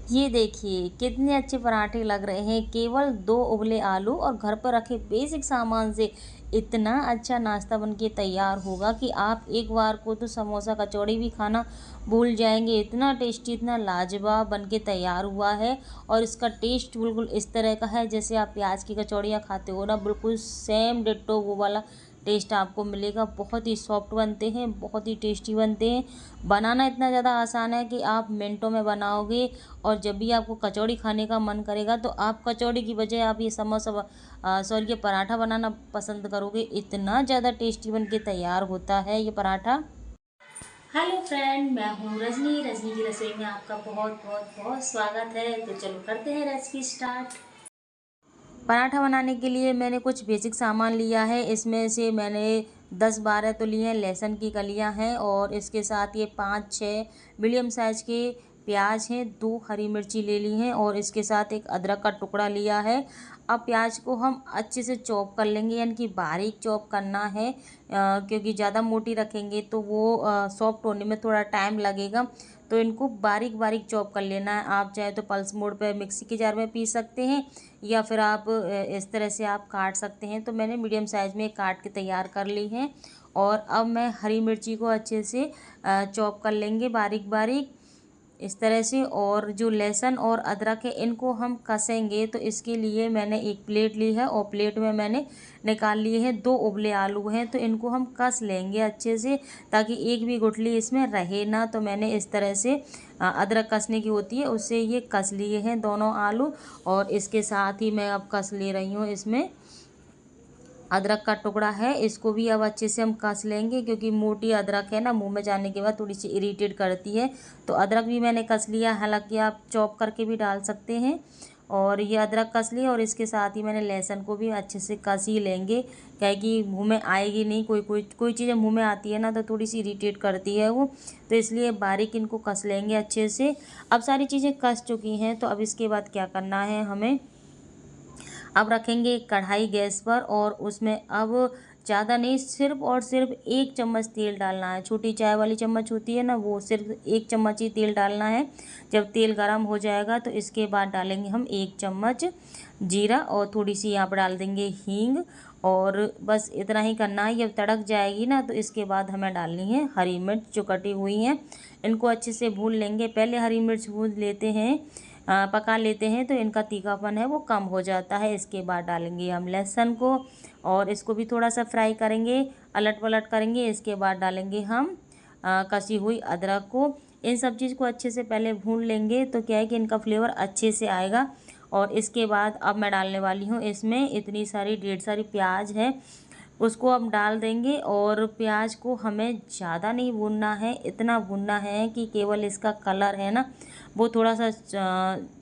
ये देखिए कितने अच्छे पराठे लग रहे हैं। केवल 2 उबले आलू और घर पर रखे बेसिक सामान से इतना अच्छा नाश्ता बन के तैयार होगा कि आप एक बार को तो समोसा कचौड़ी भी खाना भूल जाएंगे। इतना टेस्टी, इतना लाजवाब बन के तैयार हुआ है। और इसका टेस्ट बिल्कुल इस तरह का है जैसे आप प्याज की कचौड़ियाँ खाते हो ना, बिल्कुल सेम डिट्टो वो वाला टेस्ट आपको मिलेगा। बहुत ही सॉफ्ट बनते हैं, बहुत ही टेस्टी बनते हैं। बनाना इतना ज़्यादा आसान है कि आप मिनटों में बनाओगे। और जब भी आपको कचौड़ी खाने का मन करेगा तो आप कचौड़ी की बजाय आप ये सॉरी ये पराठा बनाना पसंद करोगे। इतना ज़्यादा टेस्टी बन के तैयार होता है ये पराठा। हेलो फ्रेंड, मैं हूँ रजनी। रजनी की रसोई में आपका बहुत बहुत बहुत स्वागत है। तो चलो करते हैं रेसिपी स्टार्ट। पराठा बनाने के लिए मैंने कुछ बेसिक सामान लिया है। इसमें से मैंने 10-12 तो लिए हैं लहसुन की कलियां हैं, और इसके साथ ये 5-6 मीडियम साइज़ के प्याज हैं, 2 हरी मिर्ची ले ली हैं, और इसके साथ एक अदरक का टुकड़ा लिया है। अब प्याज को हम अच्छे से चॉप कर लेंगे, यानी कि बारीक चॉप करना है, क्योंकि ज़्यादा मोटी रखेंगे तो वो सॉफ्ट होने में थोड़ा टाइम लगेगा। तो इनको बारीक बारीक चॉप कर लेना है। आप चाहे तो पल्स मोड पे मिक्सी के जार में पीस सकते हैं, या फिर आप इस तरह से आप काट सकते हैं। तो मैंने मीडियम साइज़ में काट के तैयार कर ली हैं। और अब मैं हरी मिर्ची को अच्छे से चॉप कर लेंगे बारीक बारीक इस तरह से। और जो लहसुन और अदरक है इनको हम कसेंगे, तो इसके लिए मैंने एक प्लेट ली है, और प्लेट में मैंने निकाल लिए हैं 2 उबले आलू हैं। तो इनको हम कस लेंगे अच्छे से, ताकि एक भी गुठली इसमें रहे ना। तो मैंने इस तरह से अदरक कसने की होती है उससे ये कस लिए हैं दोनों आलू। और इसके साथ ही मैं अब कस ले रही हूँ इसमें अदरक का टुकड़ा है, इसको भी अब अच्छे से हम कस लेंगे, क्योंकि मोटी अदरक है ना, मुंह में जाने के बाद थोड़ी सी इरिटेट करती है। तो अदरक भी मैंने कस लिया, हालांकि आप चॉप करके भी डाल सकते हैं। और ये अदरक कस लिया, और इसके साथ ही मैंने लहसुन को भी अच्छे से कस ही लेंगे, क्या कि मुँह में आएगी नहीं। कोई चीज़ें मुँह में आती है ना तो थोड़ी सी इरिटेट करती है वो, तो इसलिए बारीक इनको कस लेंगे अच्छे से। अब सारी चीज़ें कस चुकी हैं, तो अब इसके बाद क्या करना है हमें, अब रखेंगे एक कढ़ाई गैस पर, और उसमें अब ज़्यादा नहीं, सिर्फ और सिर्फ 1 चम्मच तेल डालना है। छोटी चाय वाली चम्मच होती है ना, वो सिर्फ 1 चम्मच ही तेल डालना है। जब तेल गरम हो जाएगा तो इसके बाद डालेंगे हम 1 चम्मच जीरा, और थोड़ी सी यहाँ पर डाल देंगे हींग। और बस इतना ही करना है। जब तड़क जाएगी ना तो इसके बाद हमें डालनी है हरी मिर्च जो कटी हुई हैं। इनको अच्छे से भून लेंगे। पहले हरी मिर्च भून लेते हैं, पका लेते हैं, तो इनका तीखापन है वो कम हो जाता है। इसके बाद डालेंगे हम लहसुन को, और इसको भी थोड़ा सा फ्राई करेंगे, अलट पलट करेंगे। इसके बाद डालेंगे हम कसी हुई अदरक को। इन सब चीज़ को अच्छे से पहले भून लेंगे, तो क्या है कि इनका फ्लेवर अच्छे से आएगा। और इसके बाद अब मैं डालने वाली हूँ इसमें इतनी सारी ढेर सारी प्याज है, उसको अब डाल देंगे। और प्याज को हमें ज़्यादा नहीं भूनना है, इतना भूनना है कि केवल इसका कलर है ना वो थोड़ा सा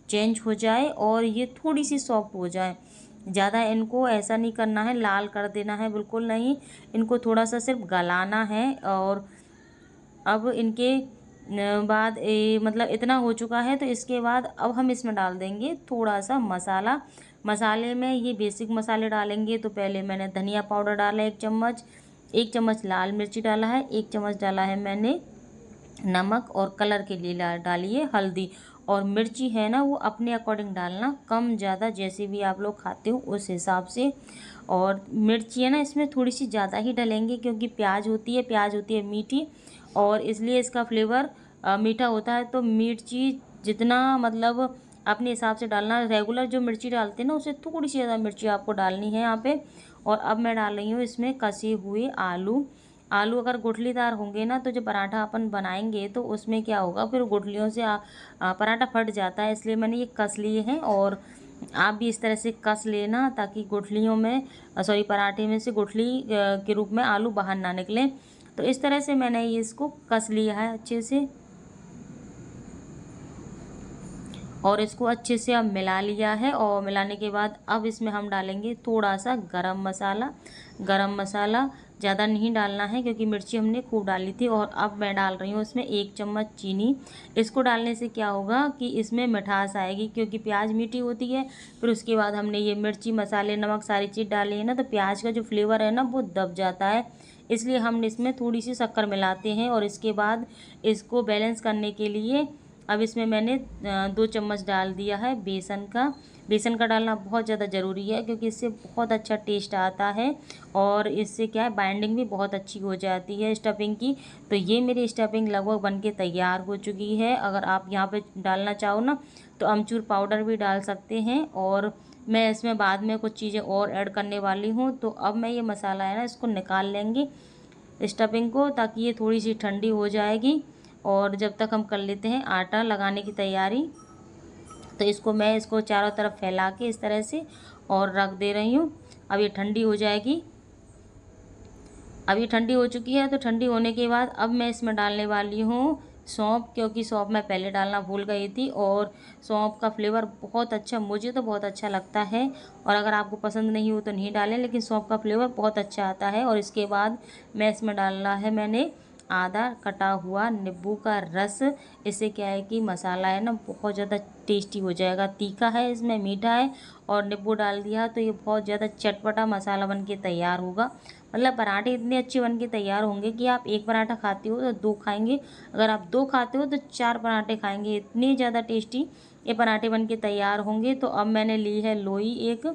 चेंज हो जाए, और ये थोड़ी सी सॉफ्ट हो जाए। ज़्यादा इनको ऐसा नहीं करना है, लाल कर देना है, बिल्कुल नहीं। इनको थोड़ा सा सिर्फ गलाना है। और अब इनके बाद मतलब इतना हो चुका है, तो इसके बाद अब हम इसमें डाल देंगे थोड़ा सा मसाला। मसाले में ये बेसिक मसाले डालेंगे। तो पहले मैंने धनिया पाउडर डाला 1 चम्मच, 1 चम्मच लाल मिर्ची डाला है, 1 चम्मच डाला है मैंने नमक, और कलर के लिए डालिए हल्दी। और मिर्ची है ना वो अपने अकॉर्डिंग डालना, कम ज़्यादा जैसे भी आप लोग खाते हो उस हिसाब से। और मिर्ची है ना इसमें थोड़ी सी ज़्यादा ही डालेंगे, क्योंकि प्याज होती है मीठी, और इसलिए इसका फ्लेवर मीठा होता है। तो मिर्ची जितना मतलब अपने हिसाब से डालना। रेगुलर जो मिर्ची डालते हैं ना उससे थोड़ी सी ज़्यादा मिर्ची आपको डालनी है यहाँ पे। और अब मैं डाल रही हूँ इसमें कसे हुए आलू। आलू अगर गुठलीदार होंगे ना तो जब पराठा अपन बनाएंगे तो उसमें क्या होगा, फिर गुठलियों से पराठा फट जाता है, इसलिए मैंने ये कस लिए हैं। और आप भी इस तरह से कस लेना, ताकि गुठलियों में सॉरी पराठे में से गुठली के रूप में आलू बाहर ना निकले। तो इस तरह से मैंने ये इसको कस लिया है अच्छे से, और इसको अच्छे से अब मिला लिया है। और मिलाने के बाद अब इसमें हम डालेंगे थोड़ा सा गरम मसाला। गरम मसाला ज़्यादा नहीं डालना है, क्योंकि मिर्ची हमने खूब डाली थी। और अब मैं डाल रही हूँ इसमें 1 चम्मच चीनी। इसको डालने से क्या होगा कि इसमें मिठास आएगी, क्योंकि प्याज मीठी होती है। फिर उसके बाद हमने ये मिर्ची मसाले नमक सारी चीज़ डाली है ना, तो प्याज का जो फ्लेवर है ना वो दब जाता है, इसलिए हम इसमें थोड़ी सी शक्कर मिलाते हैं। और इसके बाद इसको बैलेंस करने के लिए अब इसमें मैंने 2 चम्मच डाल दिया है बेसन का। बेसन का डालना बहुत ज़्यादा ज़रूरी है क्योंकि इससे बहुत अच्छा टेस्ट आता है और इससे क्या है बाइंडिंग भी बहुत अच्छी हो जाती है स्टफिंग की। तो ये मेरी स्टफिंग लगभग बन के तैयार हो चुकी है। अगर आप यहाँ पे डालना चाहो ना तो अमचूर पाउडर भी डाल सकते हैं और मैं इसमें बाद में कुछ चीज़ें और ऐड करने वाली हूँ। तो अब मैं ये मसाला है ना इसको निकाल लेंगे स्टफिंग को, ताकि ये थोड़ी सी ठंडी हो जाएगी। और जब तक हम कर लेते हैं आटा लगाने की तैयारी। तो इसको चारों तरफ फैला के इस तरह से और रख दे रही हूँ। अब ये ठंडी हो जाएगी। अब ये ठंडी हो चुकी है। तो ठंडी होने के बाद अब मैं इसमें डालने वाली हूँ सौंफ, क्योंकि सौंफ मैं पहले डालना भूल गई थी और सौंफ का फ्लेवर बहुत अच्छा, मुझे तो बहुत अच्छा लगता है। और अगर आपको पसंद नहीं हो तो नहीं डालें, लेकिन सौंफ का फ्लेवर बहुत अच्छा आता है। और इसके बाद मैं इसमें डालना है मैंने आधा कटा हुआ नींबू का रस। इससे क्या है कि मसाला है ना बहुत ज़्यादा टेस्टी हो जाएगा। तीखा है, इसमें मीठा है और नींबू डाल दिया तो ये बहुत ज़्यादा चटपटा मसाला बन के तैयार होगा। मतलब पराठे इतने अच्छे बन के तैयार होंगे कि आप एक पराठा खाते हो तो 2 खाएंगे, अगर आप 2 खाते हो तो 4 पराठे खाएंगे। इतने ज़्यादा टेस्टी ये पराठे बन के तैयार होंगे। तो अब मैंने ली है लोई एक,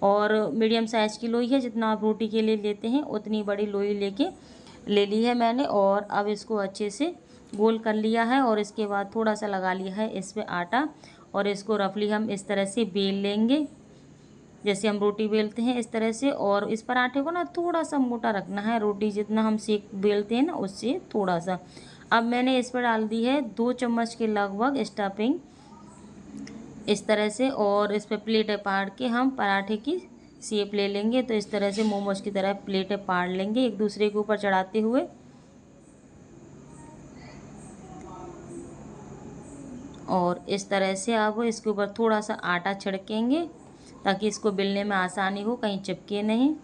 और मीडियम साइज़ की लोई है, जितना आप रोटी के लिए लेते हैं उतनी बड़ी लोई लेके ले ली है मैंने। और अब इसको अच्छे से गोल कर लिया है और इसके बाद थोड़ा सा लगा लिया है इस पर आटा और इसको रफली हम इस तरह से बेल लेंगे जैसे हम रोटी बेलते हैं इस तरह से। और इस पराठे को ना थोड़ा सा मोटा रखना है, रोटी जितना हम सेक बेलते हैं ना उससे थोड़ा सा। अब मैंने इस पर डाल दी है 2 चम्मच के लगभग स्टफिंग इस तरह से, और इस पर प्लेटें पाड़ के हम पराठे की शेप ले लेंगे। तो इस तरह से मोमोज की तरह प्लेटें पाड़ लेंगे एक दूसरे के ऊपर चढ़ाते हुए। और इस तरह से अब इसके ऊपर थोड़ा सा आटा छिड़केंगे ताकि इसको बेलने में आसानी हो, कहीं चिपके नहीं,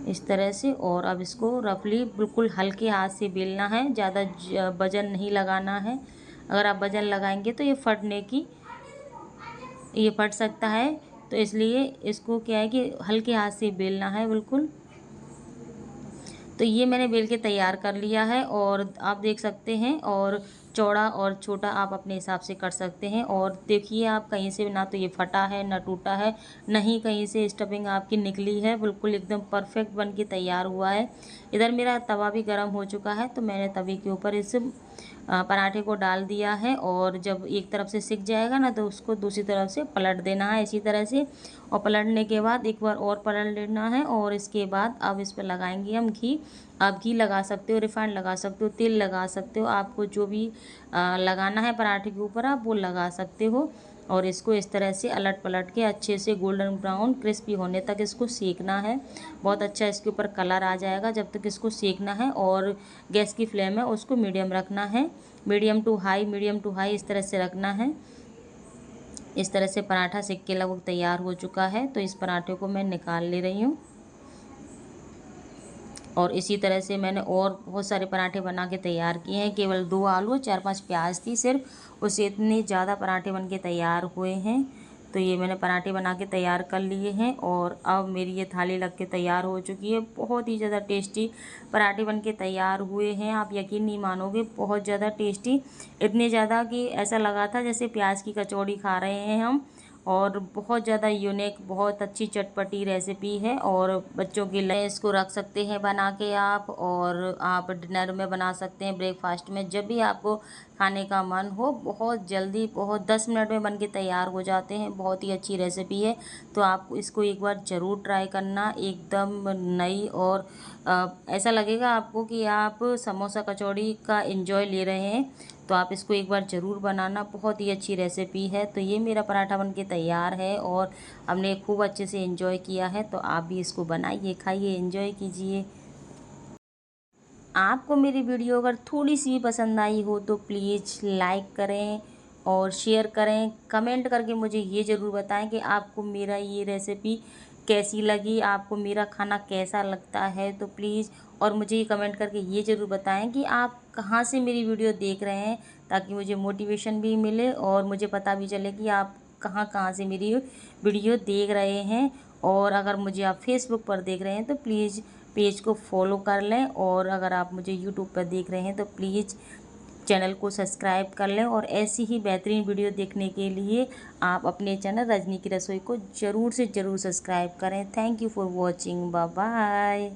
इस तरह से। और अब इसको रफली बिल्कुल हल्के हाथ से बेलना है, ज़्यादा वजन नहीं लगाना है। अगर आप वजन लगाएंगे तो ये फट सकता है। तो इसलिए इसको क्या है कि हल्के हाथ से बेलना है बिल्कुल। तो ये मैंने बेल के तैयार कर लिया है और आप देख सकते हैं, और चौड़ा और छोटा आप अपने हिसाब से कर सकते हैं। और देखिए आप कहीं से ना तो ये फटा है ना टूटा है, नहीं कहीं से स्टफिंग आपकी निकली है, बिल्कुल एकदम परफेक्ट बन के तैयार हुआ है। इधर मेरा तवा भी गर्म हो चुका है तो मैंने तवे के ऊपर इस पराठे को डाल दिया है। और जब एक तरफ से सिक जाएगा ना तो उसको दूसरी तरफ से पलट देना है इसी तरह से। और पलटने के बाद एक बार और पलट लेना है। और इसके बाद अब इस पर लगाएंगे हम घी। आप घी लगा सकते हो, रिफाइंड लगा सकते हो, तेल लगा सकते हो, आपको जो भी लगाना है पराठे के ऊपर आप वो लगा सकते हो। और इसको इस तरह से अलट पलट के अच्छे से गोल्डन ब्राउन क्रिस्पी होने तक इसको सेकना है। बहुत अच्छा इसके ऊपर कलर आ जाएगा जब तक इसको सेकना है। और गैस की फ्लेम है उसको मीडियम रखना है, मीडियम टू हाई इस तरह से रखना है। इस तरह से पराठा सेक के लगभग तैयार हो चुका है। तो इस पराठे को मैं निकाल ले रही हूँ। और इसी तरह से मैंने और बहुत सारे पराठे बना के तैयार किए हैं। केवल 2 आलू 4-5 प्याज थी सिर्फ, उससे इतने ज़्यादा पराठे बन के तैयार हुए हैं। तो ये मैंने पराठे बना के तैयार कर लिए हैं और अब मेरी ये थाली लग के तैयार हो चुकी है। बहुत ही ज़्यादा टेस्टी पराठे बन के तैयार हुए हैं, आप यकीन नहीं मानोगे, बहुत ज़्यादा टेस्टी। इतने ज़्यादा कि ऐसा लगा था जैसे प्याज की कचौड़ी खा रहे हैं हम। और बहुत ज़्यादा यूनिक, बहुत अच्छी चटपटी रेसिपी है। और बच्चों के लिए इसको रख सकते हैं बना के आप, और आप डिनर में बना सकते हैं, ब्रेकफास्ट में, जब भी आपको खाने का मन हो। बहुत जल्दी, बहुत 10 मिनट में बन के तैयार हो जाते हैं। बहुत ही अच्छी रेसिपी है। तो आप इसको एक बार ज़रूर ट्राई करना, एकदम नई। और ऐसा लगेगा आपको कि आप समोसा कचौड़ी का एंजॉय ले रहे हैं। तो आप इसको एक बार ज़रूर बनाना, बहुत ही अच्छी रेसिपी है। तो ये मेरा पराठा बन के तैयार है और हमने खूब अच्छे से एंजॉय किया है। तो आप भी इसको बनाइए, खाइए, एंजॉय कीजिए। आपको मेरी वीडियो अगर थोड़ी सी भी पसंद आई हो तो प्लीज़ लाइक करें और शेयर करें। कमेंट करके मुझे ये ज़रूर बताएं कि आपको मेरा ये रेसिपी कैसी लगी, आपको मेरा खाना कैसा लगता है। तो प्लीज़, और मुझे ये कमेंट करके ये ज़रूर बताएं कि आप कहाँ से मेरी वीडियो देख रहे हैं, ताकि मुझे मोटिवेशन भी मिले और मुझे पता भी चले कि आप कहाँ कहाँ से मेरी वीडियो देख रहे हैं। और अगर मुझे आप फेसबुक पर देख रहे हैं तो प्लीज़ पेज को फॉलो कर लें। और अगर आप मुझे यूट्यूब पर देख रहे हैं तो प्लीज़ चैनल को सब्सक्राइब कर लें और ऐसी ही बेहतरीन वीडियो देखने के लिए आप अपने चैनल रजनी की रसोई को ज़रूर से ज़रूर सब्सक्राइब करें। Thank you for watching. Bye bye.